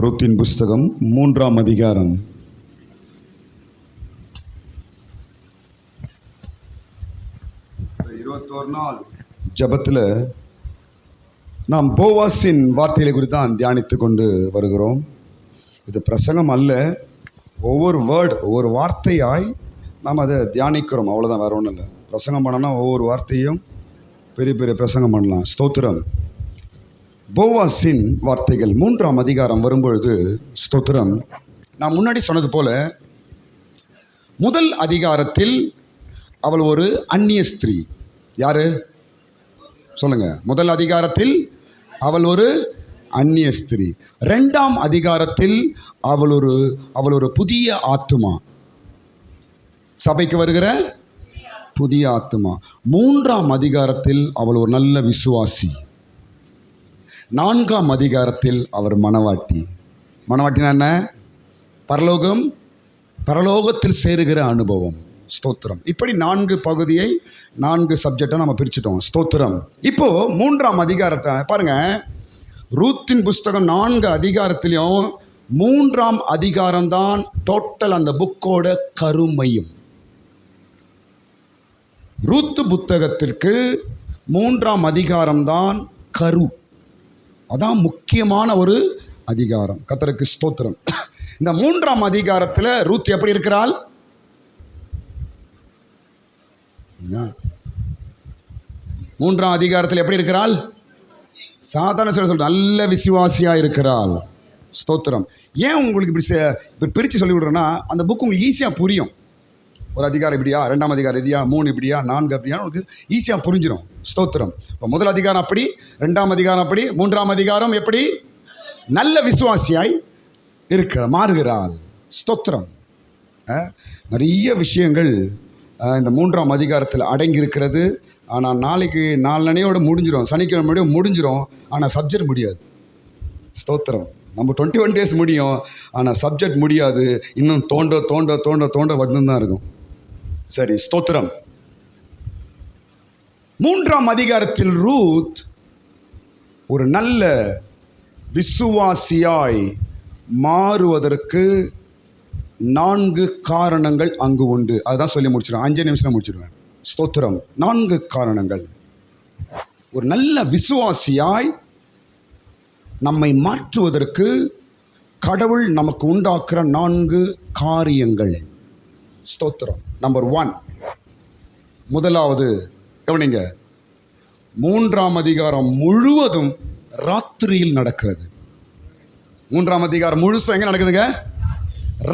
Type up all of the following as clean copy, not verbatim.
ரூத்தின் புஸ்தகம் 3ஆம் அதிகாரம். நாள் ஜபத்தில் நாம் போவாஸின் வார்த்தைகளை குறித்து தான் தியானித்து கொண்டு வருகிறோம். இது பிரசங்கம் அல்ல, ஒவ்வொரு ஒவ்வொரு வார்த்தையாய் நாம் அதை தியானிக்கிறோம், அவ்வளோதான், வேறு ஒன்றும் இல்லை. பிரசங்கம் பண்ணோன்னா ஒவ்வொரு வார்த்தையும் பெரிய பெரிய பிரசங்கம் பண்ணலாம். ஸ்தோத்திரம். போவாஸின் வார்த்தைகள் 3ஆம் அதிகாரம் வரும்பொழுது, ஸ்தோத்திரம், நான் முன்னாடி சொன்னது போல முதல் அதிகாரத்தில் அவள் ஒரு அந்நிய ஸ்திரீ. யாரு சொல்லுங்க? முதல் அதிகாரத்தில் அவள் ஒரு அந்நிய ஸ்திரீ. 2ஆம் அதிகாரத்தில் அவள் ஒரு புதிய ஆத்துமா, சபைக்கு வருகிற புதிய ஆத்துமா. 3ஆம் அதிகாரத்தில் அவள் ஒரு நல்ல விசுவாசி. 4ஆம் அதிகாரத்தில் அவர் மணவாட்டி. மணவாட்டினா என்ன? பரலோகத்தில் சேருகிற அனுபவம். ஸ்தோத்திரம். இப்படி 4 பகுதியை 4 சப்ஜெக்டை நம்ம பிரிச்சுட்டோம். ஸ்தோத்திரம். இப்போ 3ஆம் அதிகாரத்தை பாருங்க. ரூத்தின் புஸ்தகம் 4 அதிகாரத்திலையும் 3ஆம் அதிகாரம்தான் டோட்டல் அந்த புக்கோட கருமையும். ரூத்து புத்தகத்திற்கு 3ஆம் அதிகாரம்தான் கரு, அதான் முக்கியமான ஒரு அதிகாரம். கர்த்தருக்கு ஸ்தோத்திரம். இந்த 3ஆம் அதிகாரத்தில் ரூத் எப்படி இருக்கிறாள்? 3ஆம் அதிகாரத்தில் எப்படி இருக்கிறாள்? சாதாரண சொல்ற நல்ல விசுவாசியா இருக்கிறாள். ஸ்தோத்திரம். ஏன் உங்களுக்கு இப்படி பிரித்து சொல்லி விடுறேன்னா, அந்த புக் உங்களுக்கு ஈஸியாக புரியும். ஒரு அதிகாரம் இப்படியா, 2ஆம் அதிகாரம் இப்படியா, 3 இப்படியா, 4 அப்படியா, உங்களுக்கு ஈஸியாக புரிஞ்சிடும். ஸ்தோத்திரம். இப்போ முதல் அதிகாரம் அப்படி, 2ஆம் அதிகாரம் அப்படி, 3ஆம் அதிகாரம் எப்படி? நல்ல விசுவாசியாய் மாறுகிறாள். ஸ்தோத்திரம். நிறைய விஷயங்கள் இந்த 3ஆம் அதிகாரத்தில் அடங்கி இருக்கிறது. ஆனால் நாளனையோடு முடிஞ்சிடும், சனிக்கிழமையோட முடிஞ்சிடும். ஆனால் சப்ஜெக்ட் முடியாது. ஸ்தோத்திரம். நம்ம 21 days முடியும், ஆனால் சப்ஜெக்ட் முடியாது. இன்னும் தோண்ட மட்டும்தான் இருக்கும். சரி, ஸ்தோத்திரம். 3ஆம் அதிகாரத்தில் ரூத் ஒரு நல்ல விசுவாசியாய் மாறுவதற்கு 4 காரணங்கள் அங்கு உண்டு. அதுதான் சொல்லி முடிச்சிடுவேன், 5 நிமிஷம் முடிச்சிடுவேன். ஸ்தோத்திரம். 4 காரணங்கள். ஒரு நல்ல விசுவாசியாய் நம்மை மாற்றுவதற்கு கடவுள் நமக்கு உண்டாக்குற 4 காரியங்கள். ஸ்தோத்திரம். நம்பர் 1, முதலாவது கவனிங்க. 3ஆம் அதிகாரம் முழுவதும் ராத்திரியில் நடக்கிறது. 3ஆம் அதிகாரம் முழுசும் எங்க நடக்குதுங்க?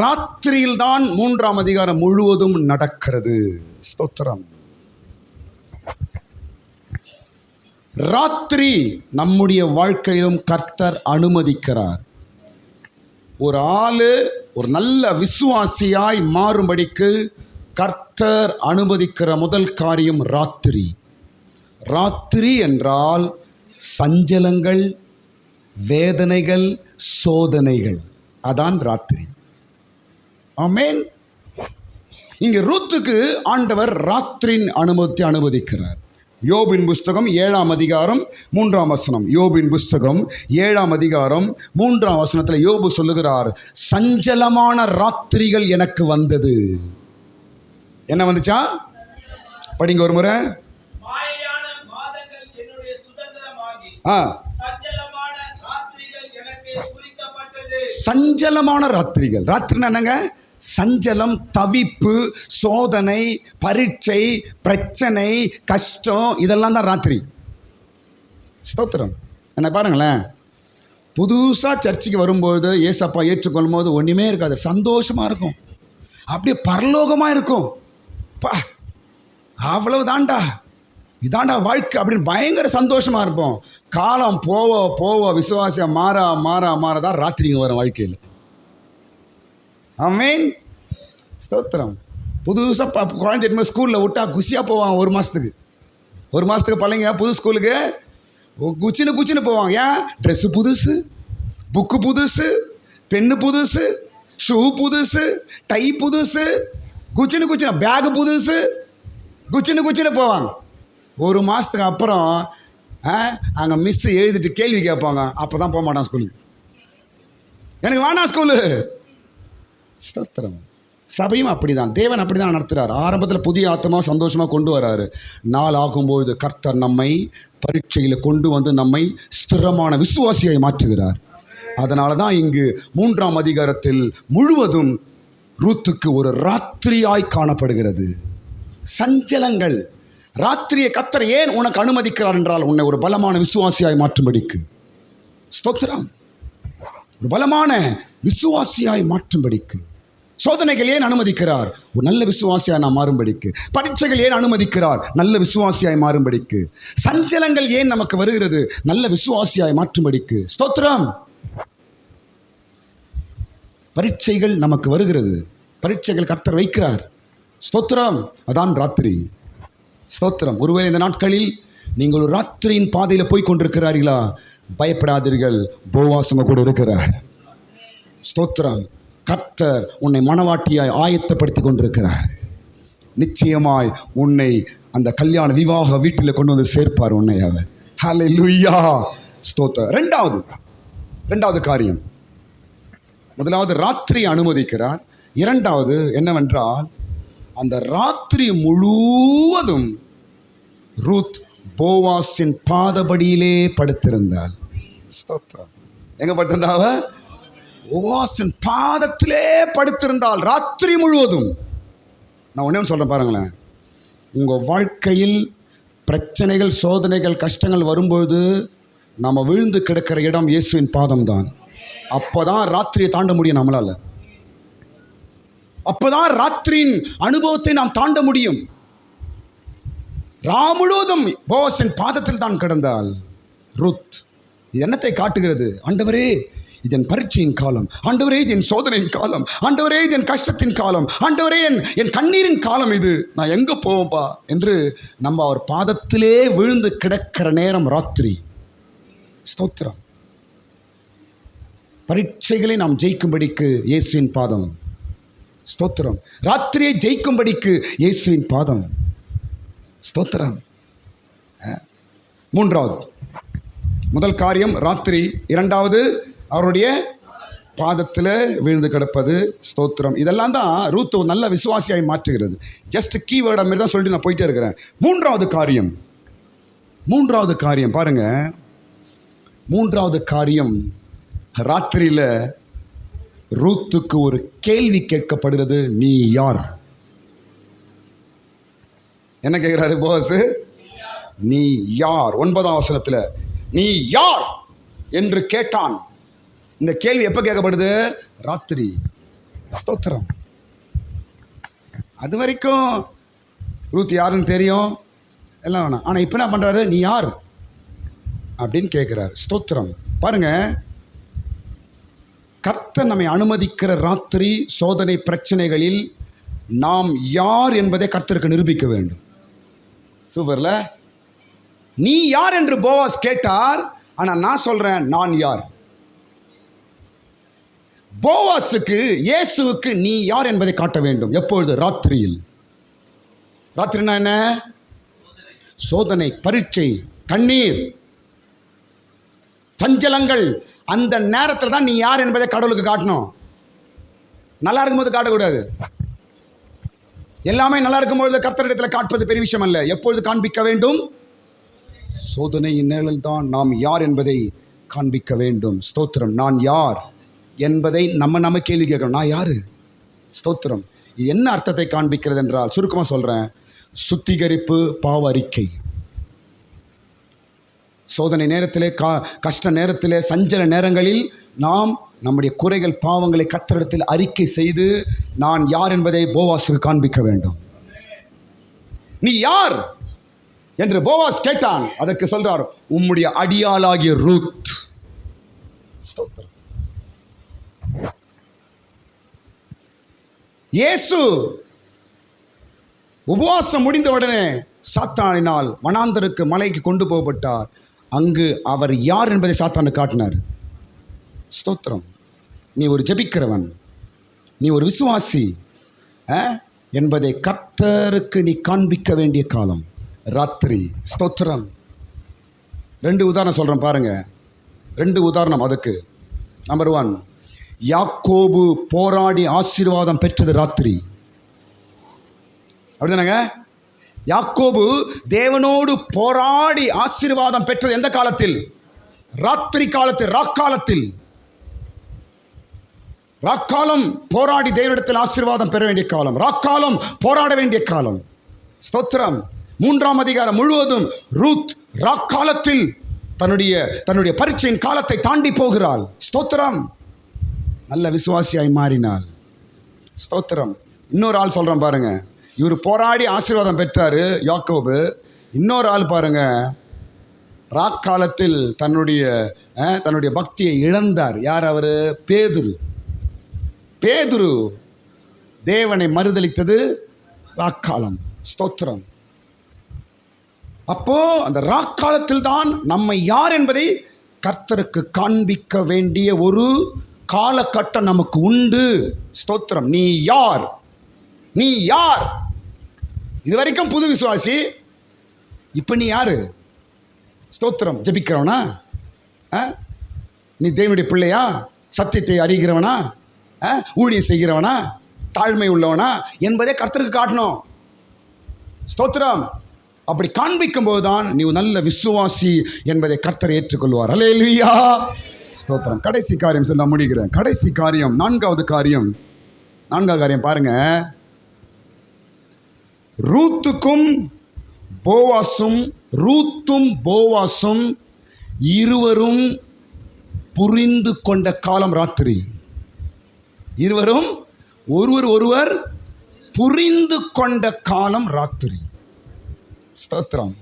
ராத்திரியில் தான் 3ஆம் அதிகாரம் முழுவதும் நடக்கிறது. ஸ்தோத்திரம். ராத்திரி நம்முடைய வாழ்க்கையிலும் கர்த்தர் அனுமதிக்கிறார். ஒரு ஆளு ஒரு நல்ல விசுவாசியாய் மாறும்படிக்கு கர்த்தர் அனுமதிக்கிற முதல் காரியம் ராத்திரி. ராத்திரி என்றால் சஞ்சலங்கள், வேதனைகள், சோதனைகள், அதான் ராத்திரி. ஆமென். இங்கே ரூத்துக்கு ஆண்டவர் ராத்திரியின் அனுமதிக்கிறார். யோபின் புஸ்தகம் 7ஆம் அதிகாரம் 3ஆம் வசனம். யோபின் புஸ்தகம் 7ஆம் அதிகாரம் 3ஆம் வசனத்தில் யோபு சொல்லுகிறார், சஞ்சலமான ராத்திரிகள் எனக்கு வந்தது. என்ன வந்துச்சா? படிங்க ஒரு முறை. சஞ்சலமான ராத்திரிகள். ராத்திரினா என்னங்க? சஞ்சலம், தவிப்பு, சோதனை, பரீட்சை, பிரச்சனை, கஷ்டம், இதெல்லாம் தான் ராத்திரி. ஸ்தோத்திரம். என்ன பாருங்களேன், புதுசாக சர்ச்சுக்கு வரும்போது ஏசப்பா ஏற்றுக்கொள்ளும் போது ஒன்றுமே இருக்காது, சந்தோஷமாக இருக்கும், அப்படியே பரலோகமாக இருக்கும். பா, அவ்வளவு தாண்டா, இதாண்டா வாழ்க்கை அப்படின்னு பயங்கர சந்தோஷமாக இருப்போம். காலம் போவ விசுவாசியம் மாற தான் ராத்திரிங்க வரும் வாழ்க்கையில். ஆமென். ஸ்தோத்திரம். புதுசாக குழந்தை ஸ்கூலில் விட்டா குஷியாக போவாங்க. ஒரு மாதத்துக்கு பள்ளைங்க புது ஸ்கூலுக்கு குச்சின்னு போவாங்க. ஏன்? ட்ரெஸ்ஸு புதுசு, புக்கு புதுசு, பென்னு புதுசு, ஷூ புதுசு, டை புதுசு, குச்சின்னு பேகு புதுசு, குச்சின்னு போவாங்க. ஒரு மாதத்துக்கு அப்புறம் அங்கே மிஸ்ஸு எழுதிட்டு கேள்வி கேட்பாங்க. அப்போ தான் போக மாட்டான் ஸ்கூலுக்கு. எனக்கு வேணாம் ஸ்கூலு. ஸ்தோத்திரம். சபையும் அப்படிதான், தேவன் அப்படிதான் நடத்துகிறார். ஆரம்பத்தில் புதிய ஆத்மா சந்தோஷமாக கொண்டு வராரு. நாள் ஆகும்போது கர்த்தர் நம்மை பரீட்சையில் கொண்டு வந்து நம்மை ஸ்திரமான விசுவாசியை மாற்றுகிறார். அதனால தான் இங்கு 3ஆம் அதிகாரத்தில் முழுவதும் ரூத்துக்கு ஒரு ராத்திரியாய் காணப்படுகிறது. சஞ்சலங்கள். ராத்திரியை கர்த்தர் ஏன் உனக்கு அனுமதிக்கிறார் என்றால் உன்னை ஒரு பலமான விசுவாசியாய் மாற்றும்படிக்கு. ஸ்தோத்திரம். ஒரு பலமான விசுவாசியாய் மாற்றும்படிக்கு. சோதனைகள் ஏன் அனுமதிக்கிறார்? ஒரு நல்ல விசுவாசியாய் நாம் மாறும்படிக்கு. பரீட்சைகள் ஏன் அனுமதிக்கிறார்? நல்ல விசுவாசியாய் மாறும்படிக்கு. சஞ்சலங்கள் ஏன் நமக்கு வருகிறது? நல்ல விசுவாசியாய் மாற்றும்படிக்கு. ஸ்தோத்திரம். பரீட்சைகள் நமக்கு வருகிறது, பரீட்சைகள் கர்த்தர் வைக்கிறார். ஸ்தோத்திரம். அதான் ராத்திரி. ஸ்தோத்திரம். ஒருவேளை இந்த நாட்களில் நீங்கள் ஒரு ராத்திரியின் பாதையில் போய் கொண்டிருக்கிறார்களா? பயப்படாதீர்கள், போவாஸ் உங்க கூட இருக்கிறார். ஸ்தோத்திரம். கர்த்தர் உன்னை மனவாட்டியாய் ஆயத்தப்படுத்தி கொண்டிருக்கிறார். நிச்சயமாய் உன்னை அந்த கல்யாண விவாக வீட்டில் கொண்டு வந்து சேர்ப்பார் உன்னை அவர். ஹல்லேலூயா. ஸ்தோத்திரம். ரெண்டாவது காரியம். முதலாவது ராத்திரியை அனுமதிக்கிறார். இரண்டாவது என்னவென்றால் அந்த ராத்திரி முழுவதும் ரூத் போவாஸின் பாதபடியிலே படுத்திருந்தாள். ஸ்தோத்திரம். எங்க படுத்திருந்தாவ? போவாஸின் பாதத்திலே படுத்திருந்தாள் ராத்திரி முழுவதும். நான் ஒண்ணே சொல்றேன் பாருங்களேன். உங்க வாழ்க்கையில் பிரச்சனைகள், சோதனைகள், கஷ்டங்கள் வரும்போது நம்ம விழுந்து கிடக்கிற இடம் இயேசுவின் பாதம்தான். அப்போதான் ராத்திரியை தாண்ட முடியும் நம்மளால. அப்போதான் ராத்திரியின் அனுபவத்தை நாம் தாண்ட முடியும். முழுவதும் போவாஸின் பாதத்தில் தான் கிடந்தாள் ரூத். இது என்னத்தை காட்டுகிறது? ஆண்டவரே, இது என் பரீட்சையின் காலம். ஆண்டவரே, இது என் சோதனையின் காலம். ஆண்டவரே, இது என் கஷ்டத்தின் காலம். ஆண்டவரே, என் கண்ணீரின் காலம் இது. நான் எங்க போவேன்பா என்று நம்ம அவர் பாதத்திலே விழுந்து கிடக்கிற நேரம் ராத்திரி. ஸ்தோத்திரம். பரீட்சைகளை நாம் ஜெயிக்கும்படிக்கு இயேசுவின் பாதம். ஸ்தோத்திரம். ராத்திரியை ஜெயிக்கும்படிக்கு இயேசுவின் பாதம். ஸ்தோத்திரம். மூன்றாவது, முதல் காரியம் ராத்திரி, இரண்டாவது அவருடைய பாதத்தில் விழுந்து கிடப்பது. ஸ்தோத்திரம். இதெல்லாம் தான் ரூத் நல்ல விசுவாசியாய் மாற்றுகிறது. ஜஸ்ட் கீவேர்டு மாதிரி தான் சொல்லிட்டு நான் போயிட்டே இருக்கிறேன். மூன்றாவது காரியம் பாருங்க. மூன்றாவது காரியம், ராத்திரியில் ரூத்துக்கு ஒரு கேள்வி கேட்கப்படுகிறது. நீ யார்? என்ன கேட்கிறாரு போவாஸ்? நீ யார்? 9ஆம் வசனத்தில் நீ யார் என்று கேட்டான். இந்த கேள்வி எப்போ கேட்கப்படுது? ராத்திரி. ஸ்தோத்திரம். அது வரைக்கும் ரூத் யாருன்னு தெரியும், எல்லாம் வேணாம். ஆனால் இப்போ என்ன பண்ணுறாரு? நீ யார் அப்படின்னு கேட்குறாரு. ஸ்தோத்திரம். பாருங்க, கர்த்தர் நம்மை அனுமதிக்கிற ராத்திரி சோதனை பிரச்சனைகளில் நாம் யார் என்பதை கர்த்தருக்கு நிரூபிக்க வேண்டும். சூப்பர்ல. நீ யார் என்று போவாஸ் கேட்டார். ஆனால் நான் சொல்றேன், நான் யார்? போவாஸுக்கு, இயேசுவுக்கு நீ யார் என்பதை காட்ட வேண்டும். எப்பொழுது? ராத்திரியில். ராத்திரினா என்ன? சோதனை, பரீட்சை, கண்ணீர், சஞ்சலங்கள். அந்த நேரத்தில் தான் நீ யார் என்பதை கடவுளுக்கு காட்டணும். நல்லா இருக்கும்போது காட்டக்கூடாது. எல்லாமே நல்லா இருக்கும்பொழுது கர்த்தரிடத்தில் காட்பது பெரிய விஷயம் அல்ல. எப்பொழுது காண்பிக்க வேண்டும்? சோதனையின் நேரில் தான் நாம் யார் என்பதை காண்பிக்க வேண்டும். ஸ்தோத்திரம். நான் யார் என்பதை நம்ம கேள்வி கேட்கணும். நான் யாரு? ஸ்தோத்திரம். இது என்ன அர்த்தத்தை காண்பிக்கிறது என்றால், சுருக்கமாக சொல்கிறேன், சுத்திகரிப்பு, பாவ அறிக்கை. சோதனை நேரத்திலே, கஷ்ட நேரத்திலே, சஞ்சல நேரங்களில் நாம் நம்முடைய குறைகள், பாவங்களை கர்த்தரிடத்தில் அறிக்கை செய்து நான் யார் என்பதை போவாஸுக்கு காண்பிக்க வேண்டும். நீ யார் என்று போவாஸ் கேட்டான். அதற்கு சொல்றார், உம்முடைய அடியாளாகிய ரூத். ஸ்தோத்திரம். இயேசு உபவாசம் முடிந்த உடனே சாத்தானினால் வனாந்தருக்கு, மலைக்கு கொண்டு போகப்பட்டார். அங்கு அவர் யார் என்பதை சாத்தானுக்கு காட்டினார். ஸ்தோத்திரம். நீ ஒரு ஜெபிக்கிறவன், நீ ஒரு விசுவாசி என்பதை கர்த்தருக்கு நீ காண்பிக்க வேண்டிய காலம் ராத்திரி. ஸ்தோத்திரம். 2 உதாரணம் சொல்கிறேன் பாருங்க. 2 உதாரணம் அதுக்கு. நம்பர் 1, யாக்கோபு போராடி ஆசீர்வாதம் பெற்றது ராத்திரி. அப்படிதானங்க? யாக்கோபு தேவனோடு போராடி ஆசீர்வாதம் பெற்றது எந்த காலத்தில்? ராத்திரி காலத்தில், ராக்காலத்தில். ராக்காலம் போராடி தேவனிடத்தில் ஆசீர்வாதம் பெற வேண்டிய காலம், ராக்காலம் போராட வேண்டிய காலம். ஸ்தோத்திரம். 3ஆம் அதிகாரம் முழுவதும் ரூத் ராக்காலத்தில் தன்னுடைய பரீட்சையின் காலத்தை தாண்டி போகிறாள். ஸ்தோத்திரம். நல்ல விசுவாசியாய் மாறினாள். ஸ்தோத்திரம். இன்னொரு ஆள் சொல்றேன் பாருங்க. இவர் போராடி ஆசீர்வாதம் பெற்றாரு யாக்கோபு. இன்னொரு ஆள் பாருங்க, ராக்காலத்தில் தன்னுடைய பக்தியை இழந்தார். யார் அவரு? பேதுரு தேவனை மறுதலித்தது ராக்காலம். ஸ்தோத்திரம். அப்போ அந்த ராக்காலத்தில் தான் நம்மை யார் என்பதை கர்த்தருக்கு காண்பிக்க வேண்டிய ஒரு காலகட்டம் நமக்கு உண்டு. ஸ்தோத்திரம். நீ யார்? இதுவரைக்கும் புது விசுவாசி, இப்ப நீ யாரு? ஸ்தோத்திரம். ஜெபிக்கிறவனா? நீ தேவனுடைய பிள்ளையா? சத்தியத்தை அறிகிறவனா? ஊழியம் செய்கிறவனா? தாழ்மை உள்ளவனா என்பதை கர்த்தருக்கு காட்டணும். ஸ்தோத்திரம். அப்படி காண்பிக்கும் போதுதான் நீ நல்ல விசுவாசி என்பதை கர்த்தர் ஏற்றுக்கொள்வார். அல்லேலூயா. ஸ்தோத்திரம். கடைசி காரியம் சொல்ல முடிகிறேன். கடைசி காரியம், நான்காவது காரியம் பாருங்க. ரூத்தும் போவாசும் இருவரும் புரிந்து கொண்ட காலம் ராத்திரி. இருவரும் ஒருவர் புரிந்து கொண்ட காலம் ராத்திரி. ஸ்தோத்திரம்.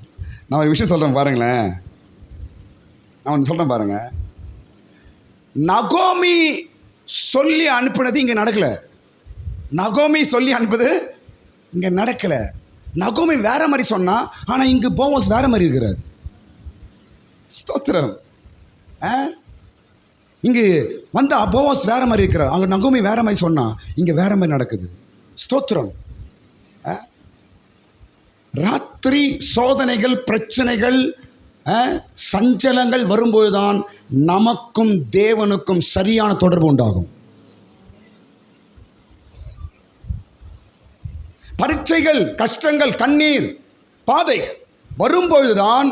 நான் ஒரு விஷயம் சொல்றேன் பாருங்களேன். பாருங்க. நகோமி சொல்லி அனுப்பினது இங்க நடக்கல. நகோமி வேற மாதிரி சொன்னா, ஆனா இங்கு போவாஸ் வேற மாதிரி இருக்கிறார். ஸ்தோத்திரம். இங்கு வந்த போவாஸ் வேற மாதிரி இருக்கிறார். அங்க நகோமி வேற மாதிரி சொன்னா, இங்க வேற மாதிரி நடக்குது. ஸ்தோத்திரம். ராத்திரி சோதனைகள், பிரச்சனைகள், சஞ்சலங்கள் வரும்போதுதான் நமக்கும் தேவனுக்கும் சரியான தொடர்பு உண்டாகும். பரீட்சைகள், கஷ்டங்கள், கண்ணீர், பாதைகள் வரும்பொழுதுதான்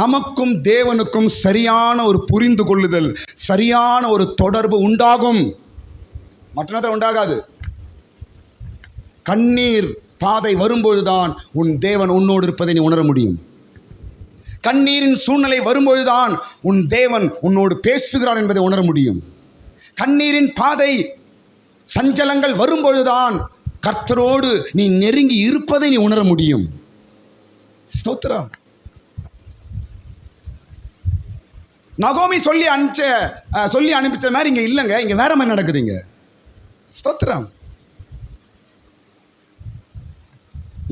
நமக்கும் தேவனுக்கும் சரியான ஒரு புரிந்து கொள்ளுதல், சரியான ஒரு தொடர்பு உண்டாகும். மற்ற நேரத்தில் உண்டாகாது. கண்ணீர் பாதை வரும்பொழுதுதான் உன் தேவன் உன்னோடு இருப்பதை நீ உணர முடியும். கண்ணீரின் சூழ்நிலை வரும்பொழுதுதான் உன் தேவன் உன்னோடு பேசுகிறார் என்பதை உணர முடியும். கண்ணீரின் பாதை, சஞ்சலங்கள் வரும்பொழுதுதான் கர்த்தரோடு நீ நெருங்கி இருப்பதை நீ உணர முடியும். ஸ்தோத்திரம். நகோமி சொல்லி அனுப்பிச்ச மாதிரி இங்க இல்லைங்க, இங்க வேற மாதிரி நடக்குதுங்க. ஸ்தோத்திரம்.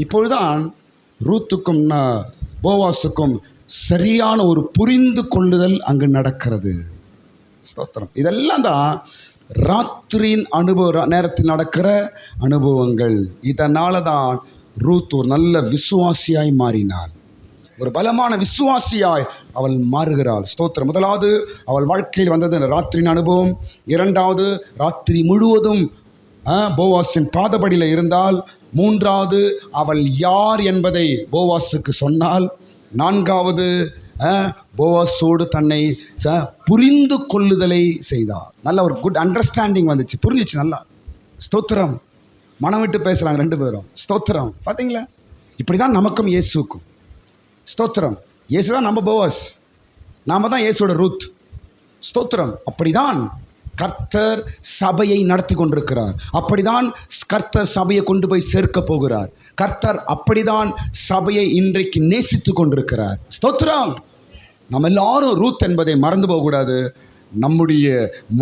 இப்பொழுதுதான் ரூத்துக்கும் போவாசுக்கும் சரியான ஒரு புரிந்து கொள்ளுதல் அங்கு நடக்கிறது. ஸ்தோத்திரம். இதெல்லாம் தான் ராத்திரியின் நேரத்தில் நடக்கிற அனுபவங்கள். இதனால தான் ரூத் ஒரு நல்ல விசுவாசியாய் மாறினாள். ஒரு பலமான விசுவாசியாய் அவள் மாறுகிறாள். ஸ்தோத்திரம். முதலாவது அவள் வாழ்க்கையில் வந்தது ராத்திரியின் அனுபவம். இரண்டாவது, ராத்திரி முழுவதும் போவாசின் பாதபடியில் இருந்தால். மூன்றாவது, அவள் யார் என்பதை போவாசுக்கு சொன்னால். நான்காவது, போவாசோடு தன்னை புரிந்து கொள்ளுதலை செய்தார். நல்ல ஒரு குட் அண்டர்ஸ்டாண்டிங் வந்துச்சு, புரிஞ்சிச்சு நல்லா. ஸ்தோத்திரம். மனம் விட்டு பேசுகிறாங்க ரெண்டு பேரும். ஸ்தோத்திரம். பார்த்தீங்களா? இப்படி தான் நமக்கும் இயேசுக்கும். ஸ்தோத்திரம். இயேசு தான் நம்ம போவாஸ், நாம தான் இயேசுவோட ரூத். ஸ்தோத்திரம். அப்படிதான் கர்த்தர் சபையை நடத்தி கொண்டிருக்கிறார். அப்படிதான் கர்த்தர் சபையை கொண்டு போய் சேர்க்க போகிறார். கர்த்தர் அப்படிதான் சபையை இன்றைக்கு நேசித்து கொண்டிருக்கிறார். ஸ்தோத்திரம். நம்ம எல்லாரும் ரூத் என்பதை மறந்து போகக்கூடாது. நம்முடைய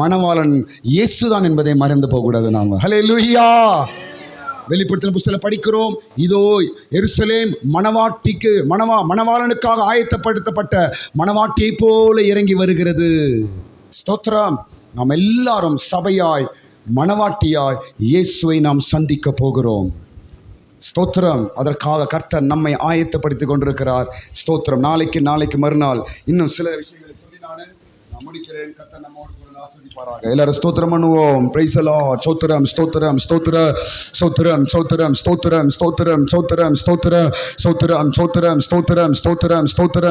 மணவாளன் இயேசுதான் என்பதை மறந்து போகக்கூடாது. நாம ஹல்லேலூயா. வெளிப்படுத்தின புத்தகத்தில் படிக்கிறோம், இதோ எருசலேம் மணவாளனுக்காக ஆயத்தப்படுத்தப்பட்ட மணவாட்டியை போல இறங்கி வருகிறது. ஸ்தோத்திரம். நாம் எல்லாரும் சபையாய், மணவாட்டியாய் இயேசுவை நாம் சந்திக்க போகிறோம். ஸ்தோத்திரம். அதற்காக கர்த்தர் நம்மை ஆயத்தப்படுத்தி கொண்டிருக்கிறார். ஸ்தோத்திரம். நாளைக்கு மறுநாள் இன்னும் சில விஷயங்களை சொல்லி நான் முடிக்கிறேன். கர்த்தர் நம்மோடு கூட ஆசீர்வதிப்பாராக. எல்லாரும் ஸ்தோத்திரம் பண்ணுவோம். Praise the Lord. ஸ்தோத்திரம் ஸ்தோத்திரம் ஸ்தோத்திரம் ஸ்தோத்திரம் ஸ்தோத்திரம் ஸ்தோத்திரம் ஸ்தோத்திரம் ஸ்தோத்திரம் ஸ்தோத்திரம் ஸ்தோத்திரம் ஸ்தோத்திரம் ஸ்தோத்திரம் ஸ்தோத்திரம் ஸ்தோத்திரம்